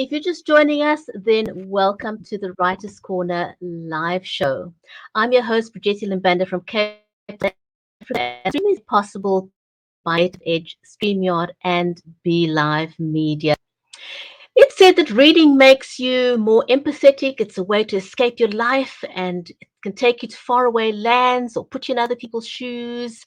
If you're just joining us, then welcome to the Writers Corner live show. I'm your host, Brigitte Limbanda from Cape Town, Africa. Streaming is possible by Edge, StreamYard, and Be Live Media. It's said that reading makes you more empathetic. It's a way to escape your life and it can take you to faraway lands or put you in other people's shoes,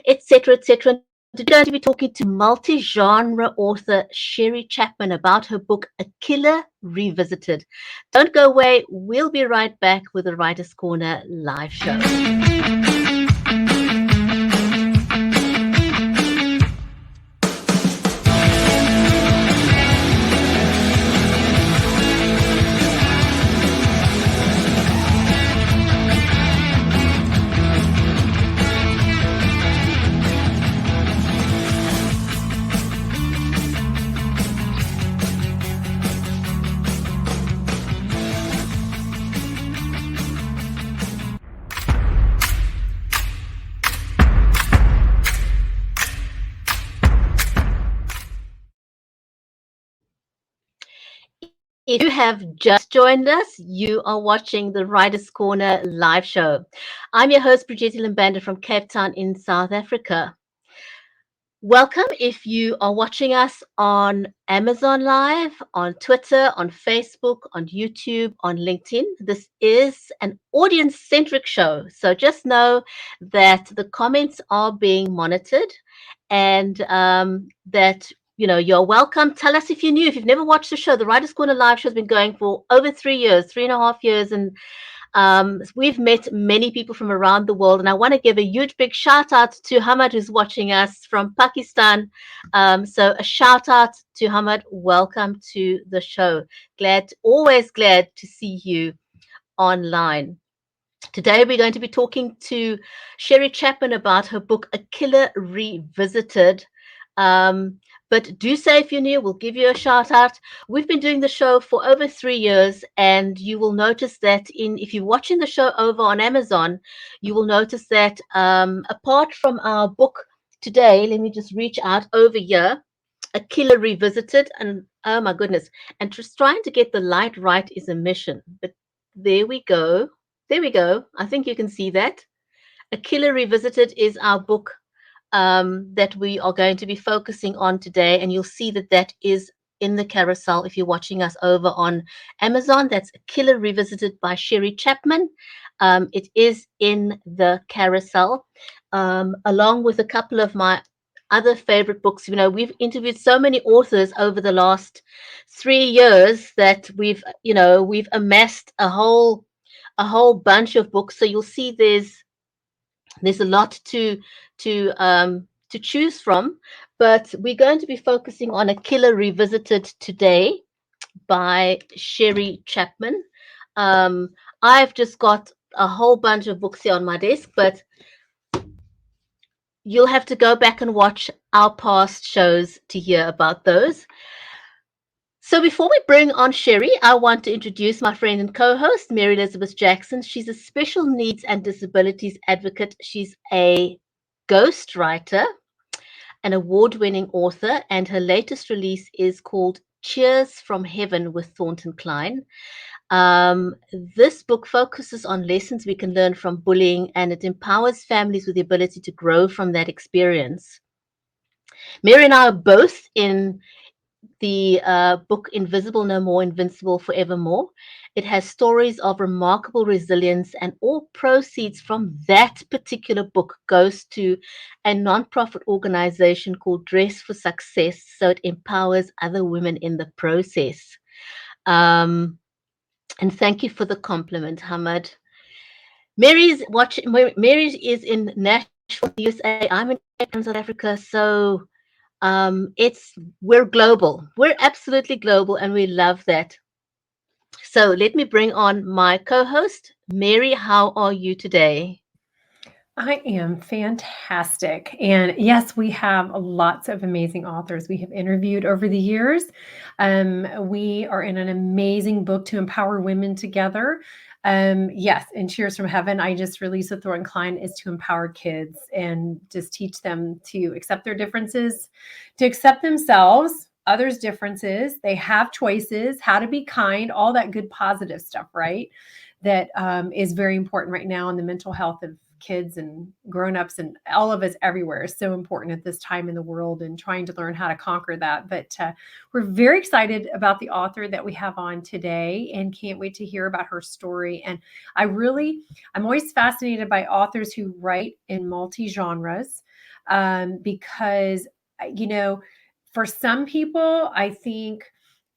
etc., etc. Today we're going to be talking to multi-genre author Sheri Chapman about her book, A Killer Revisited. Don't go away. We'll be right back with the Writers' Corner live show. If you have just joined us, you are watching the Writers' Corner live show. I'm your host, Brigitte Limbanda from Cape Town in South Africa. Welcome if you are watching us on Amazon Live, on Twitter, on Facebook, on YouTube, on LinkedIn. This is an audience-centric show, so just know that the comments are being monitored and that you're welcome. Tell us if you're new. If you've never watched the show, the Writers' Corner live show has been going for over 3 years, 3.5 years, and we've met many people from around the world, and I want to give a huge big shout out to Hamad, who's watching us from Pakistan. So a shout out to Hamad. Welcome to the show. Always glad to see you online. Today we're going to be talking to Sheri Chapman about her book, A Killer Revisited. But do say if you're new, we'll give you a shout out. We've been doing the show for over 3 years, and you will notice that if you're watching the show over on Amazon, you will notice that apart from our book today, let me just reach out over here, A Killer Revisited, and oh my goodness, and just trying to get the light right is a mission. But there we go. There we go. I think you can see that. A Killer Revisited is our book that we are going to be focusing on today. And you'll see that that is in the carousel if you're watching us over on Amazon. That's A Killer Revisited by Sheri Chapman. It is in the carousel, along with a couple of my other favorite books. We've interviewed so many authors over the last 3 years that we've amassed a whole bunch of books. So you'll see there's a lot to choose from, but we're going to be focusing on A Killer Revisited today by Sheri Chapman. I've just got a whole bunch of books here on my desk, but you'll have to go back and watch our past shows to hear about those. So before we bring on Sheri, I want to introduce my friend and co-host, Mary Elizabeth Jackson. She's a special needs and disabilities advocate. She's a ghostwriter, an award-winning author, and her latest release is called Cheers from Heaven with Thornton Klein. This book focuses on lessons we can learn from bullying, and it empowers families with the ability to grow from that experience. Mary and I are both in the book Invisible No More, Invincible Forevermore. It has stories of remarkable resilience, and all proceeds from that particular book goes to a nonprofit organization called Dress for Success, so it empowers other women in the process. And thank you for the compliment, Hamad. Mary is in Nashville, USA. I'm in Cape Town, South Africa, so we're global. We're absolutely global, and we love that. So let me bring on my co-host, Mary. How are you today? I am fantastic. And yes, we have lots of amazing authors we have interviewed over the years. We are in an amazing book to empower women together. Yes, and Cheers from Heaven, I just released with Thornton Klein, is to empower kids and just teach them to accept their differences, to accept themselves, others' differences. They have choices, how to be kind, all that good positive stuff, right? That is very important right now in the mental health of kids and grown-ups and all of us everywhere is so important at this time in the world and trying to learn how to conquer that. But we're very excited about the author that we have on today and can't wait to hear about her story. And I'm always fascinated by authors who write in multi-genres, because, you know, for some people, I think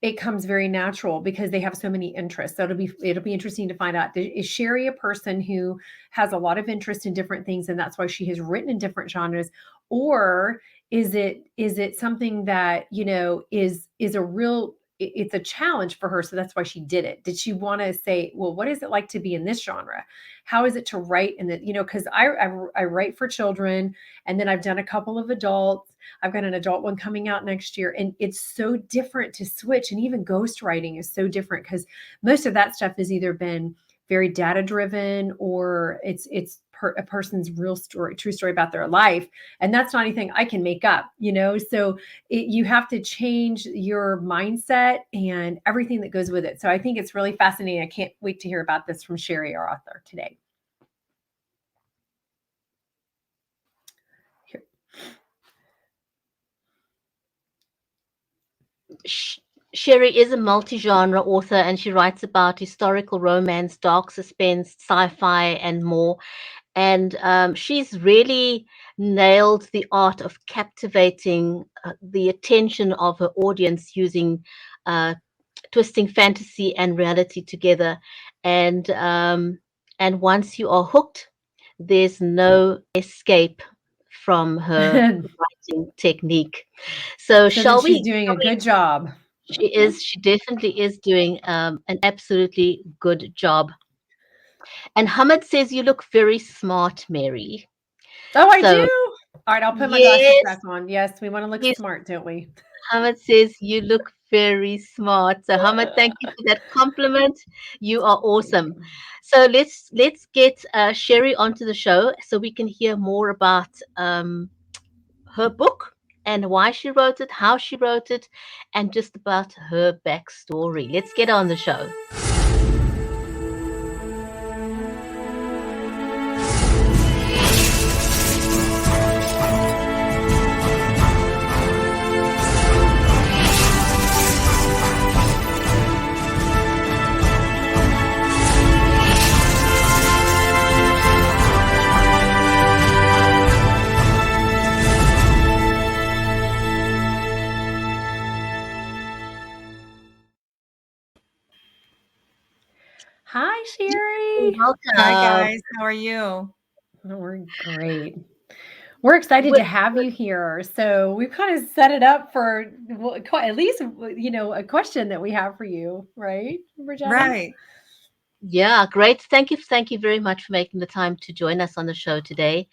it comes very natural because they have so many interests. So it'll be interesting to find out, is Sheri a person who has a lot of interest in different things and that's why she has written in different genres, or is it something that, is a real, it's a challenge for her, so that's why she did it? Did she want to say, well, what is it like to be in this genre? How is it to write in the, because I write for children, and then I've done a couple of adults. I've got an adult one coming out next year, and it's so different to switch. And even ghostwriting is so different because most of that stuff has either been very data driven, or it's a person's real story, true story about their life, and that's not anything I can make up. So you have to change your mindset and everything that goes with it. So I think it's really fascinating. I can't wait to hear about this from Sheri, our author, today. Here. Sheri is a multi-genre author, and she writes about historical romance, dark suspense, sci-fi, and more. And she's really nailed the art of captivating the attention of her audience using uh, twisting fantasy and reality together. And and once you are hooked, there's no escape from her writing technique. So So then shall she's we? doing a good job. She definitely is doing an absolutely good job. And Hamid says you look very smart, Mary. Oh, I So do. All right, I'll put my glasses yes, back on. Yes, we want to look yes, smart, don't we? Hamid says you look very smart. So Hamid, thank you for that compliment. You are awesome. So let's get Sheri onto the show so we can hear more about her book and why she wrote it, how she wrote it, and just about her backstory. Let's get on the show. Hi, Sheri. Hi Welcome. guys, how are you? We're great. We're excited Well, to have you here. So we've kind of set it up for, well, at least, a question that we have for you, right, Bridgetta? Right. yeah, great. Thank you very much for making the time to join us on the show today.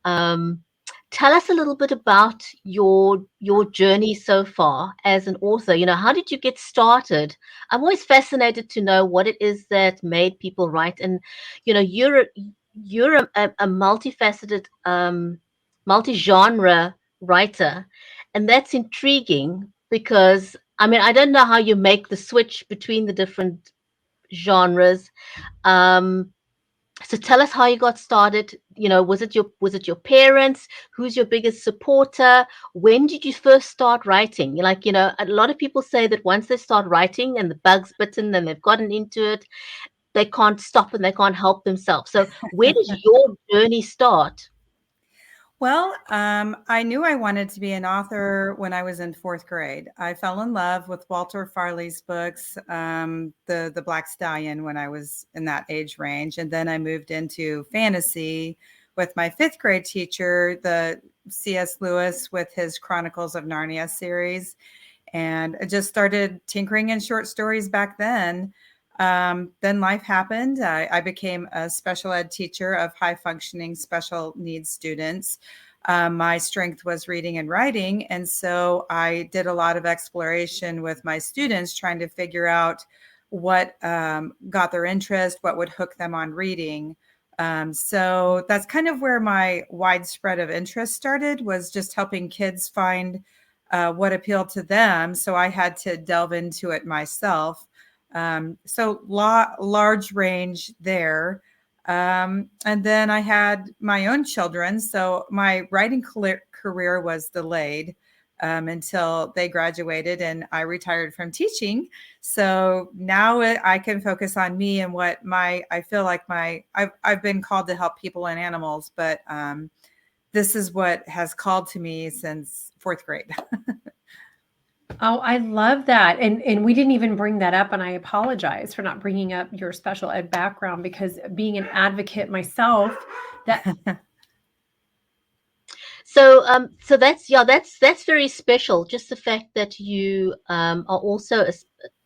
Um, Tell us a little bit about your journey so far as an author. How did you get started? I'm always fascinated to know what it is that made people write. And you're a multifaceted, multi-genre writer, and that's intriguing because I mean I don't know how you make the switch between the different genres. Um, so tell us how you got started. Was it your parents? Who's your biggest supporter? When did you first start writing? A lot of people say that once they start writing and the bug's bitten and they've gotten into it, they can't stop and they can't help themselves. So where did your journey start? Well, I knew I wanted to be an author when I was in fourth grade. I fell in love with Walter Farley's books, the Black Stallion, when I was in that age range, and then I moved into fantasy with my fifth grade teacher, the C.S. Lewis with his Chronicles of Narnia series, and I just started tinkering in short stories back then. Then life happened. I became a special ed teacher of high functioning special needs students. My strength was reading and writing. And so I did a lot of exploration with my students, trying to figure out what got their interest, what would hook them on reading. So that's kind of where my widespread of interest started, was just helping kids find what appealed to them. So I had to delve into it myself. So large range there. And then I had my own children. So my writing career was delayed until they graduated and I retired from teaching. So now I can focus on me and what I feel like I've been called to help people and animals, but this is what has called to me since fourth grade. Oh, I love that. And we didn't even bring that up, and I apologize for not bringing up your special ed background because being an advocate myself, that So that's yeah, that's very special. Just the fact that you are also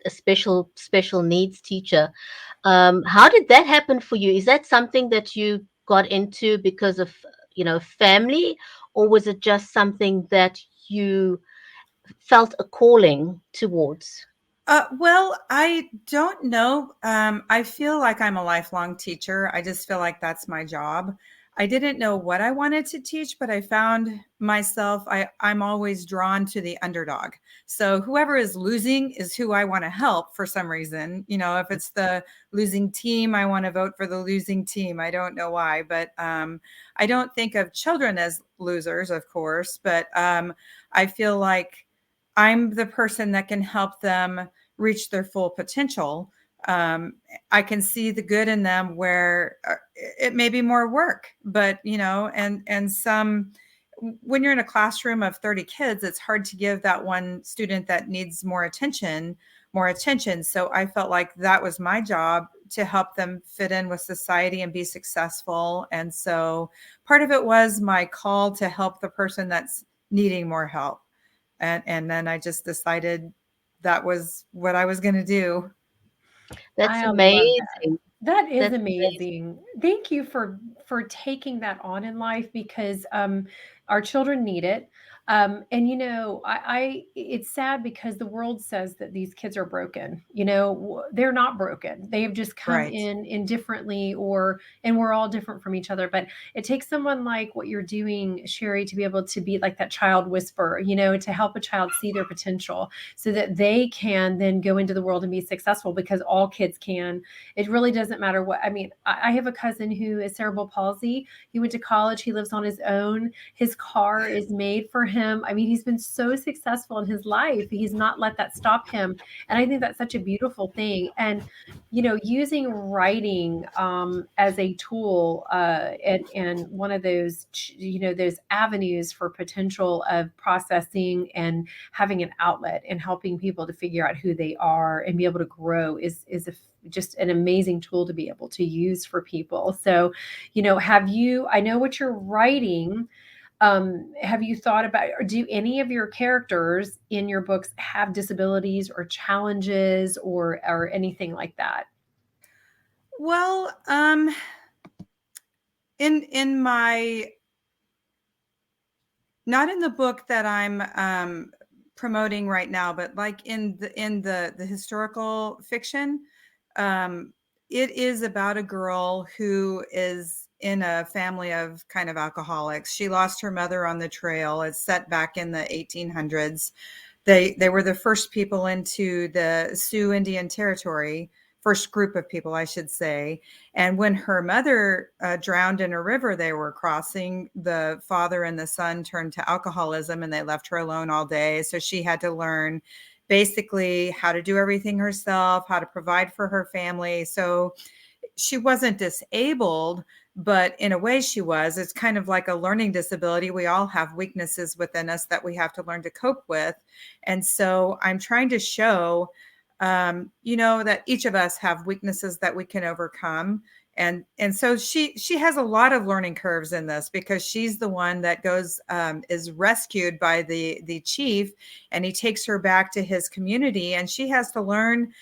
a special needs teacher. How did that happen for you? Is that something that you got into because of family, or was it just something that you felt a calling towards? Well, I don't know. I feel like I'm a lifelong teacher. I just feel like that's my job. I didn't know what I wanted to teach, but I found myself, I'm always drawn to the underdog. So whoever is losing is who I want to help for some reason. If it's the losing team, I want to vote for the losing team. I don't know why, but I don't think of children as losers, of course, but I feel like I'm the person that can help them reach their full potential. Um, I can see the good in them where it may be more work, but and some when you're in a classroom of 30 kids, it's hard to give that one student that needs more attention. So I felt like that was my job to help them fit in with society and be successful. And so part of it was my call to help the person that's needing more help. And then I just decided that was what I was going to do. That's I love that. amazing. That is That's amazing. amazing. Thank you for taking that on in life because our children need it. And I it's sad because the world says that these kids are broken. They're not broken. They have just come Right. in differently, and we're all different from each other. But it takes someone like what you're doing, Sheri, to be able to be like that child whisperer. To help a child see their potential so that they can then go into the world and be successful because all kids can. It really doesn't matter what. I mean, I have a cousin who is cerebral palsy. He went to college. He lives on his own. His car is made for him. I mean, he's been so successful in his life. He's not let that stop him. And I think that's such a beautiful thing. And, using writing as a tool and one of those, those avenues for potential of processing and having an outlet and helping people to figure out who they are and be able to grow just an amazing tool to be able to use for people. So, I know what you're writing. Have you thought about, or do any of your characters in your books have disabilities or challenges or anything like that? Well, in my not in the book that I'm promoting right now, but like in the historical fiction, um, it is about a girl who is in a family of kind of alcoholics. She lost her mother on the trail. It's set back in the 1800s. They were the first people into the Sioux Indian Territory, first group of people, I should say. And when her mother drowned in a river they were crossing, the father and the son turned to alcoholism and they left her alone all day. So she had to learn basically how to do everything herself, how to provide for her family. So she wasn't disabled, but in a way she was. It's kind of like a learning disability. We all have weaknesses within us that we have to learn to cope with. And so I'm trying to show, that each of us have weaknesses that we can overcome. And so she has a lot of learning curves in this because she's the one that goes is rescued by the chief, and he takes her back to his community, and she has to learn.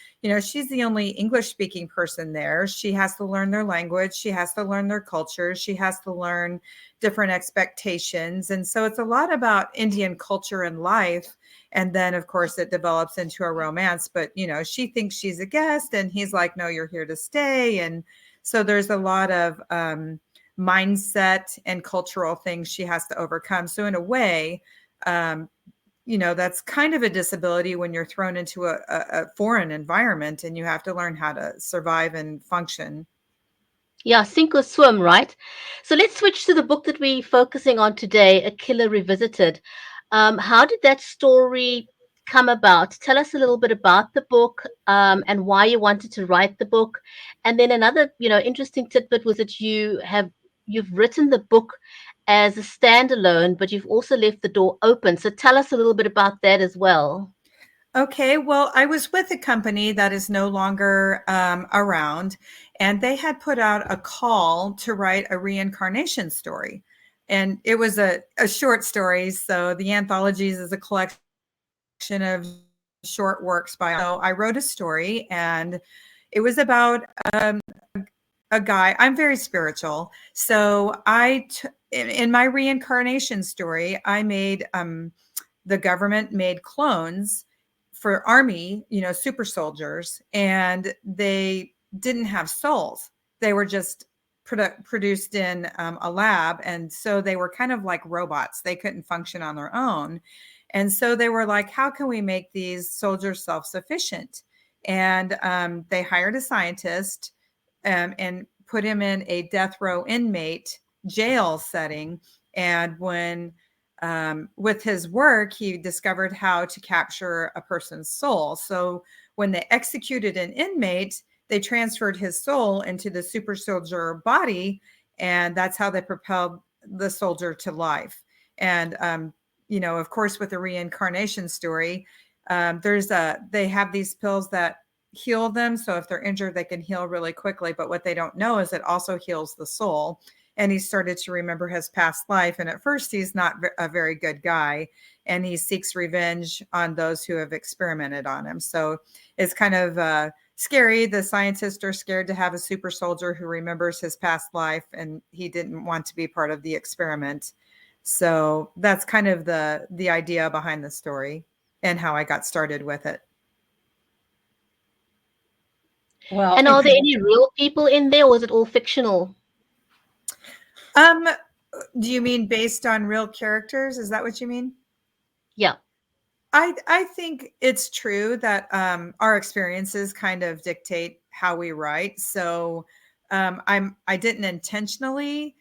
She's the only English speaking person there. She has to learn their language. She has to learn their culture. She has to learn different expectations. And so it's a lot about Indian culture and life. And then, of course, it develops into a romance. But, she thinks she's a guest and he's like, no, you're here to stay. And so there's a lot of mindset and cultural things she has to overcome. So in a way, that's kind of a disability when you're thrown into a foreign environment and you have to learn how to survive and function. Yeah, sink or swim, right? So let's switch to the book that we're focusing on today, A Killer Revisited. How did that story come about? Tell us a little bit about the book, and why you wanted to write the book. And then another, interesting tidbit was that you've written the book as a standalone, but you've also left the door open. So tell us a little bit about that as well. Okay, well, I was with a company that is no longer around, and they had put out a call to write a reincarnation story. And it was a short story. So the anthologies is a collection of short works by. So I wrote a story, and it was about a guy. I'm very spiritual. So in my reincarnation story, I made the government made clones for army, super soldiers, and they didn't have souls. They were just produced in a lab. And so they were kind of like robots. They couldn't function on their own. And so they were like, how can we make these soldiers self-sufficient? And they hired a scientist and put him in a death row inmate jail setting. And when with his work, he discovered how to capture a person's soul. So when they executed an inmate, they transferred his soul into the super soldier body, and that's how they propelled the soldier to life. And of course, with the reincarnation story, they have these pills that heal them. So if they're injured, they can heal really quickly. But what they don't know is it also heals the soul. And he started to remember his past life. And at first, he's not a very good guy, and he seeks revenge on those who have experimented on him. So it's kind of scary. The scientists are scared to have a super soldier who remembers his past life, and he didn't want to be part of the experiment. So that's kind of the idea behind the story and how I got started with it. Well, And are it's there any real people in there, or is it all fictional? Um, do you mean based on real characters? Is that what you mean? Yeah. I think it's true that our experiences kind of dictate how we write. So I didn't intentionally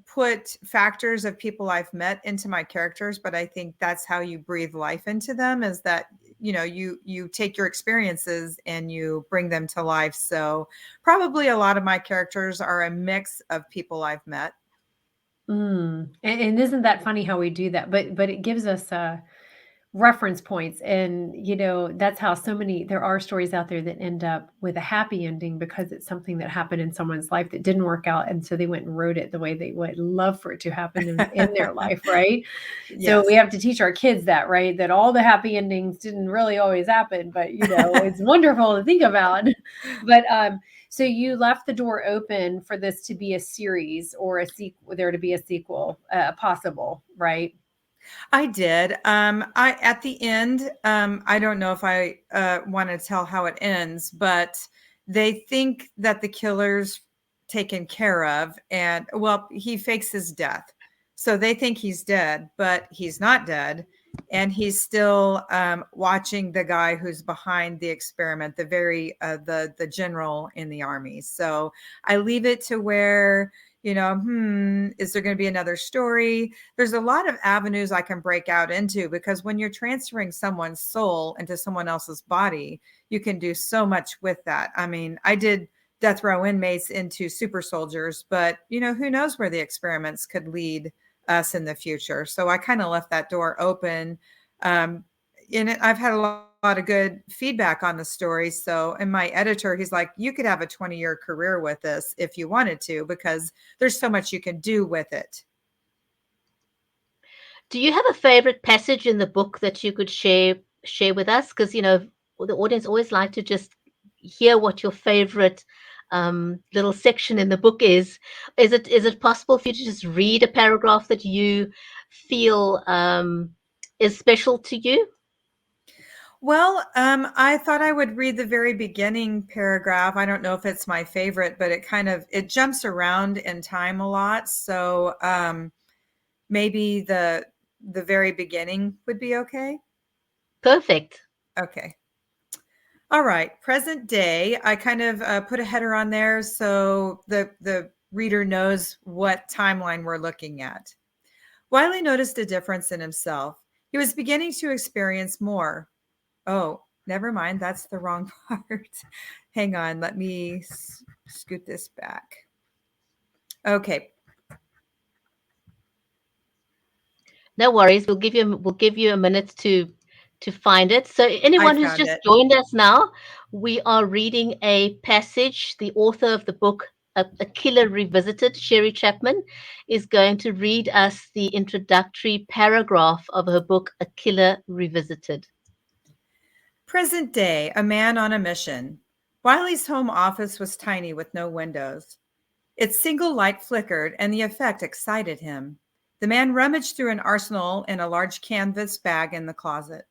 put factors of people I've met into my characters, but I think that's how you breathe life into them, is that you take your experiences and you bring them to life. So probably a lot of my characters are a mix of people I've met. And isn't that funny how we do that? But it gives us reference points, and that's how there are stories out there that end up with a happy ending because it's something that happened in someone's life that didn't work out, and so they went and wrote it the way they would love for it to happen in their life, right? So we Yes. have to teach our kids that, right? That all the happy endings didn't really always happen, but it's wonderful to think about. But so you left the door open for this to be a series or a sequel, there to be a sequel possible, right? I did. I at the end, I don't know if I want to tell how it ends, but they think that the killer's taken care of, and well, he fakes his death, so they think he's dead, but he's not dead, and he's still watching the guy who's behind the experiment, the general in the army. So I leave it to where is there going to be another story? There's a lot of avenues I can break out into, because when you're transferring someone's soul into someone else's body, you can do so much with that. I mean, I did death row inmates into super soldiers, but who knows where the experiments could lead us in the future. So I kind of left that door open. In it, I've had a lot of good feedback on the story. So, and my editor, he's like, you could have a 20-year career with this if you wanted to, because there's so much you can do with it. Do you have a favorite passage in the book that you could share with us? Because the audience always like to just hear what your favorite little section in the book is. Is it possible for you to just read a paragraph that you feel is special to you? Well, I thought I would read the very beginning paragraph. I don't know if it's my favorite, but it jumps around in time a lot. So maybe the very beginning would be okay? Perfect. Okay. All right. Present day. I kind of put a header on there so the reader knows what timeline we're looking at. Wiley noticed a difference in himself. He was beginning to experience more. Oh, never mind. That's the wrong part. Hang on. Let me scoot this back. Okay. No worries. We'll give you a minute to find it. So I anyone who's found just it. joined us now, we are reading a passage. The author of the book, A Killer Revisited, Sheri Chapman, is going to read us the introductory paragraph of her book, A Killer Revisited. Present day, a man on a mission. Wiley's home office was tiny with no windows. Its single light flickered, and the effect excited him. The man rummaged through an arsenal in a large canvas bag in the closet.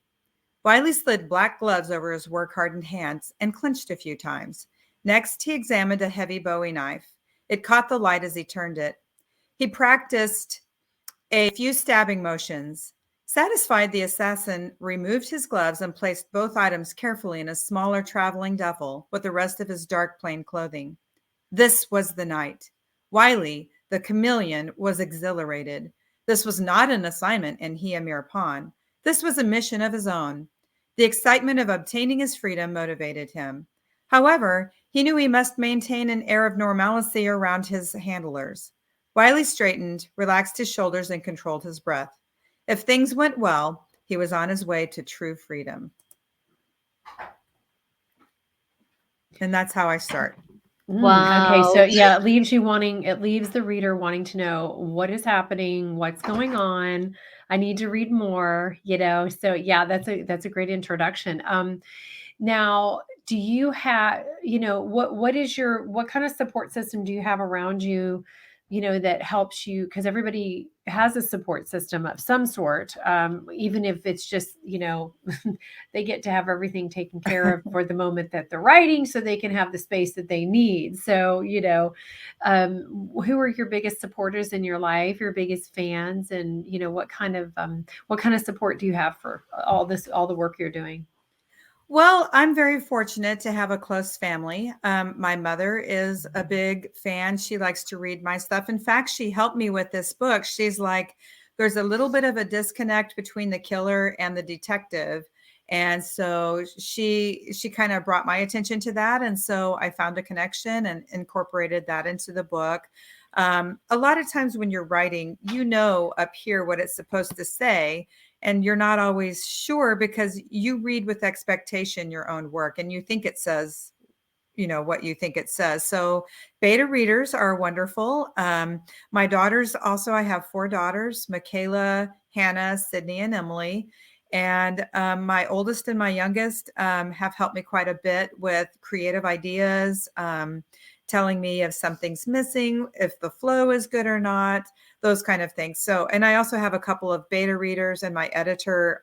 Wiley slid black gloves over his work-hardened hands and clenched a few times. Next, he examined a heavy Bowie knife. It caught the light as he turned it. He practiced a few stabbing motions. Satisfied, the assassin removed his gloves and placed both items carefully in a smaller traveling duffel with the rest of his dark plain clothing. This was the night. Wiley, the chameleon, was exhilarated. This was not an assignment and he a mere pawn. This was a mission of his own. The excitement of obtaining his freedom motivated him. However, he knew he must maintain an air of normalcy around his handlers. Wiley straightened, relaxed his shoulders, and controlled his breath. If things went well, he was on his way to true freedom. And that's how I start. Okay, Wow. so yeah, it leaves the reader wanting to know what is happening, what's going on. I need to read more, you know. So yeah, that's a great introduction. Now, do you have, you know, what kind of support system do you have around you, you know, that helps you? Because everybody has a support system of some sort, even if it's just, you know, they get to have everything taken care of for the moment that they're writing, so they can have the space that they need. So, you know, who are your biggest supporters in your life, your biggest fans, and you know, what kind of support do you have for all the work you're doing? Well, I'm very fortunate to have a close family. My mother is a big fan. She likes to read my stuff. In fact, she helped me with this book. She's like, there's a little bit of a disconnect between the killer and the detective. And so she kind of brought my attention to that. And so I found a connection and incorporated that into the book. A lot of times when you're writing, you know up here what it's supposed to say, and you're not always sure because you read with expectation your own work and you think it says, you know, what you think it says. So beta readers are wonderful. My daughters also, I have 4 daughters, Michaela, Hannah, Sydney, and Emily. And my oldest and my youngest have helped me quite a bit with creative ideas, telling me if something's missing, if the flow is good or not, those kind of things. So, and I also have a couple of beta readers, and my editor,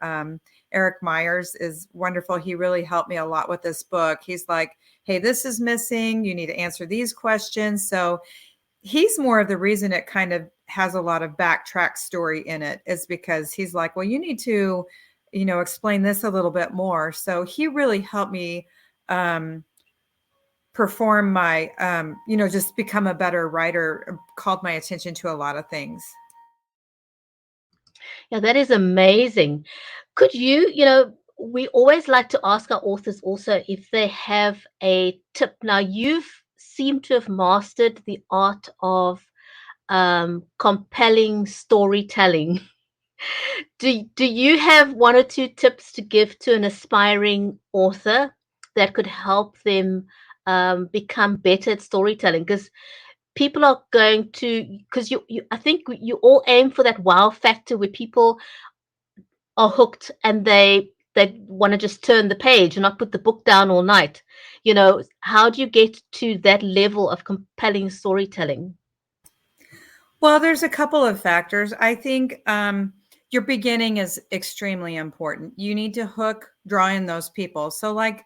Eric Myers, is wonderful. He really helped me a lot with this book. He's like, hey, this is missing. You need to answer these questions. So he's more of the reason it kind of has a lot of backtrack story in it, is because he's like, well, you need to, you know, explain this a little bit more. So he really helped me perform my, you know, just become a better writer, called my attention to a lot of things. Yeah, that is amazing. Could you, you know, we always like to ask our authors also if they have a tip. Now, you've seemed to have mastered the art of compelling storytelling. Do you have one or two tips to give to an aspiring author that could help them become better at storytelling? Because people are going to, because you, I think you all aim for that wow factor where people are hooked and they want to just turn the page and not put the book down all night. You know, how do you get to that level of compelling storytelling? Well, there's a couple of factors. I think your beginning is extremely important. You need to hook, draw in those people. So, like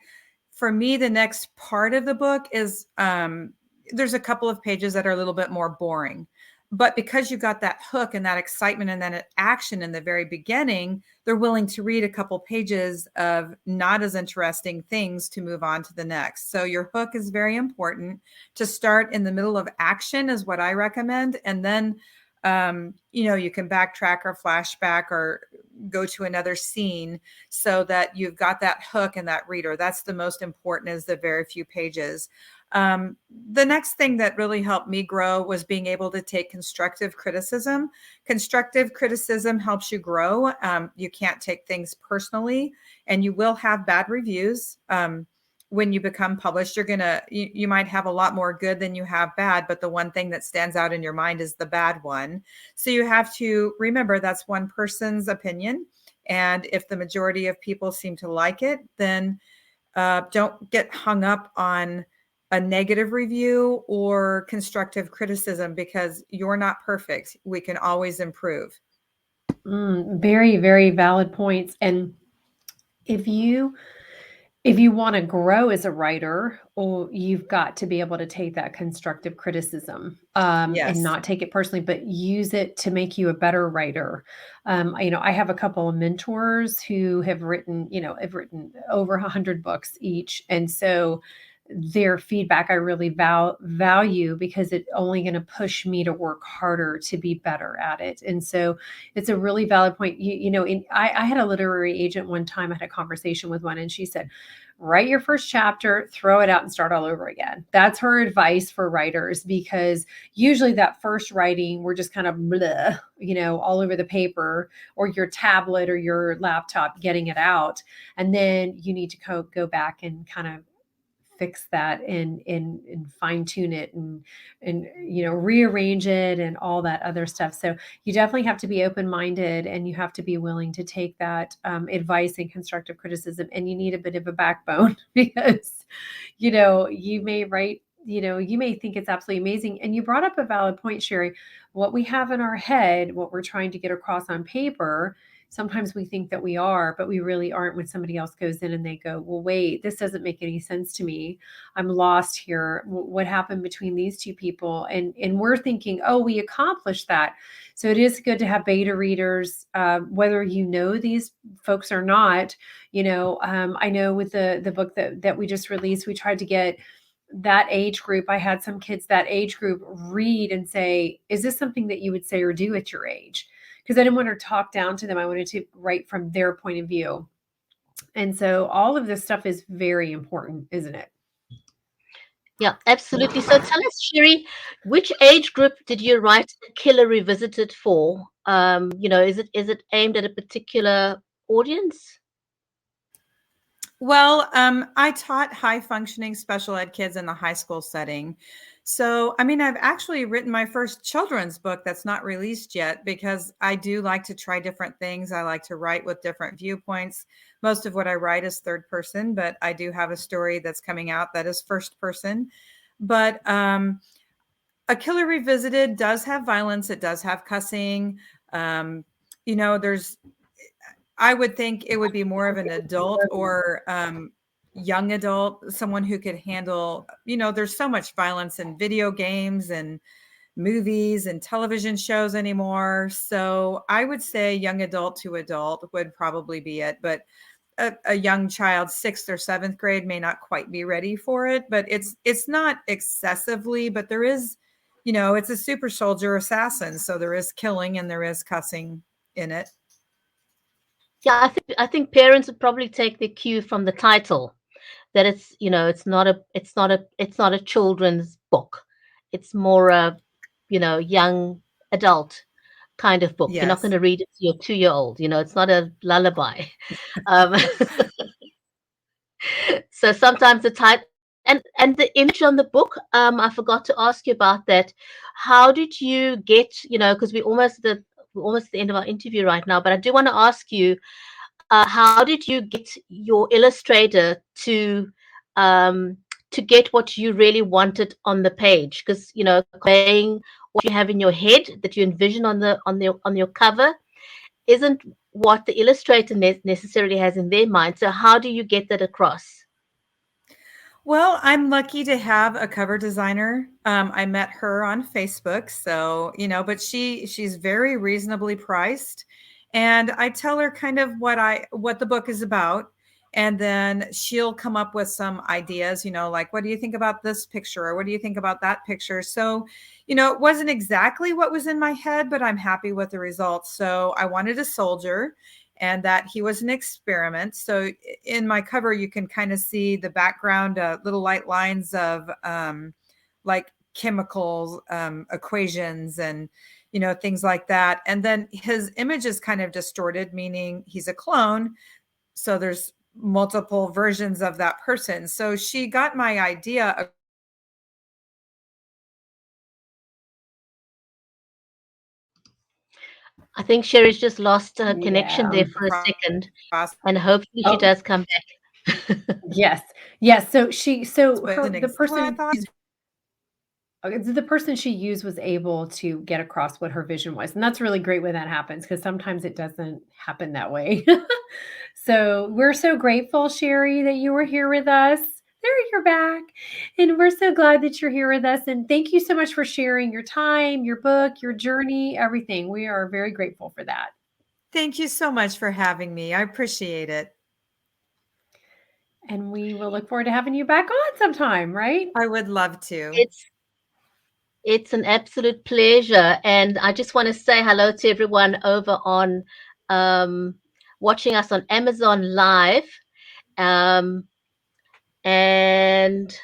for me, the next part of the book is there's a couple of pages that are a little bit more boring. but because you got that hook and that excitement and that action in the very beginning, they're willing to read a couple pages of not as interesting things to move on to the next. So your hook is very important. To start in the middle of action is what I recommend. And then, you can backtrack or flashback or go to another scene so that you've got that hook and that reader. That's the most important, is the very few pages. The next thing that really helped me grow was being able to take constructive criticism. Constructive criticism helps you grow. You can't take things personally, and you will have bad reviews. When you become published, you might have a lot more good than you have bad, but the one thing that stands out in your mind is the bad one. So you have to remember that's one person's opinion. And if the majority of people seem to like it, then don't get hung up on a negative review or constructive criticism, because you're not perfect. We can always improve. Very, very valid points. And if you if you want to grow as a writer, or you've got to be able to take that constructive criticism, and Yes. not take it personally, but use it to make you a better writer. I have a couple of mentors who have written over 100 books each, and so their feedback I really value, because it's only going to push me to work harder to be better at it. And so it's a really valid point. I had a literary agent one time. I had a conversation with one, and she said, write your first chapter, throw it out, and start all over again. That's her advice for writers, because usually that first writing, we're just kind of bleh, all over the paper or your tablet or your laptop getting it out. And then you need to go back and kind of fix that and fine tune it and rearrange it and all that other stuff. So you definitely have to be open minded, and you have to be willing to take that advice and constructive criticism. And you need a bit of a backbone because you may write. You may think it's absolutely amazing. And you brought up a valid point, Sheri. What we have in our head, what we're trying to get across on paper, sometimes we think that we are, but we really aren't, when somebody else goes in and they go, well, wait, this doesn't make any sense to me. I'm lost here. What happened between these two people? And we're thinking, oh, we accomplished that. So it is good to have beta readers, whether these folks or not. I know with the book that we just released, we tried to get that age group. I had some kids that age group read and say, is this something that you would say or do at your age? Because I didn't want to talk down to them. I wanted to write from their point of view. And so all of this stuff is very important, isn't it? Yeah, absolutely. So tell us, Sherry, which age group did you write Killer Revisited for? Is it aimed at a particular audience? Well, I taught high functioning special ed kids in the high school setting. So, I've actually written my first children's book that's not released yet, because I do like to try different things. I like to write with different viewpoints. Most of what I write is third person, but I do have a story that's coming out that is first person. But A Killer Revisited does have violence. It does have cussing. There's I would think it would be more of an adult or young adult, someone who could handle, there's so much violence in video games and movies and television shows anymore. So I would say young adult to adult would probably be it. But a young child, 6th or 7th grade, may not quite be ready for it. But it's not excessively, but there is, it's a super soldier assassin. So there is killing and there is cussing in it. Yeah, I think parents would probably take the cue from the title, that it's not a children's book. It's more a young adult kind of book. You're not going Yes. to read it to your 2-year-old. It's not a lullaby. Um, so sometimes the title and the image on the book. I forgot to ask you about that. How did you get? Because we're almost at the end of our interview right now, but I do want to ask you, how did you get your illustrator um, to get what you really wanted on the page? Because conveying what you have in your head that you envision on your cover isn't what the illustrator necessarily has in their mind. So how do you get that across? Well, I'm lucky to have a cover designer. I met her on Facebook, so but she's very reasonably priced, and I tell her kind of what the book is about, and then she'll come up with some ideas. Like what do you think about this picture, or what do you think about that picture? So, it wasn't exactly what was in my head, but I'm happy with the results. So I wanted a soldier, and that he was an experiment. So in my cover, you can kind of see the background, little light lines of like chemicals, equations, and things like that. And then his image is kind of distorted, meaning he's a clone. So there's multiple versions of that person. So she got my idea I think Sherry's just lost her connection Yeah. there for a across second, with and hopefully she Oh, does come back. yes. Yes. So an the what I person thought. the person she used was able to get across what her vision was. And that's really great when that happens because sometimes it doesn't happen that way. So we're so grateful, Sherry, that you were here with us. There, you're back. And we're so glad that you're here with us. And thank you so much for sharing your time, your book, your journey, everything. We are very grateful for that. Thank you so much for having me. I appreciate it. And we will look forward to having you back on sometime, right? I would love to. It's an absolute pleasure, and I just want to say hello to everyone over on um, watching us on Amazon Live. Um, and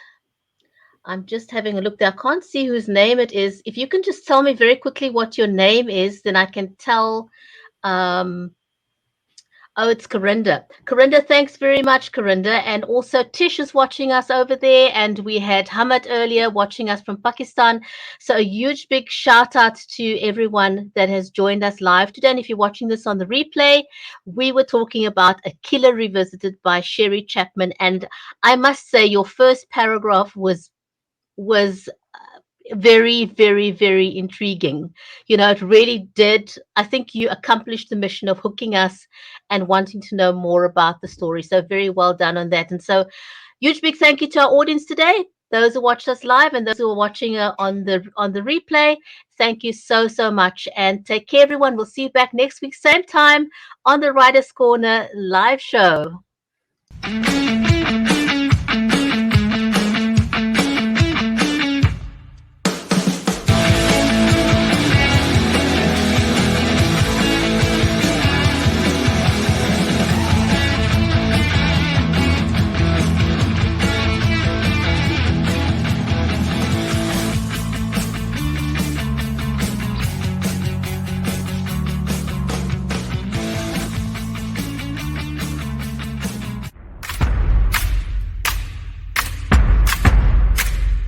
I'm just having a look there. I can't see whose name it is. If you can just tell me very quickly what your name is, then I can tell. Um, Oh, it's Corinda. Corinda, thanks very much, Corinda. And also Tish is watching us over there. And we had Hamad earlier watching us from Pakistan. So a huge big shout out to everyone that has joined us live today. And if you're watching this on the replay, we were talking about A Killer Revisited by Sheri Chapman. And I must say your first paragraph was very, very, very intriguing. It really did. I think you accomplished the mission of hooking us and wanting to know more about the story. So, very well done on that. And so, huge big thank you to our audience today. Those who watched us live and those who are watching on the replay, thank you so so much, and take care, everyone. We'll see you back next week, same time on the Writers Corner live show.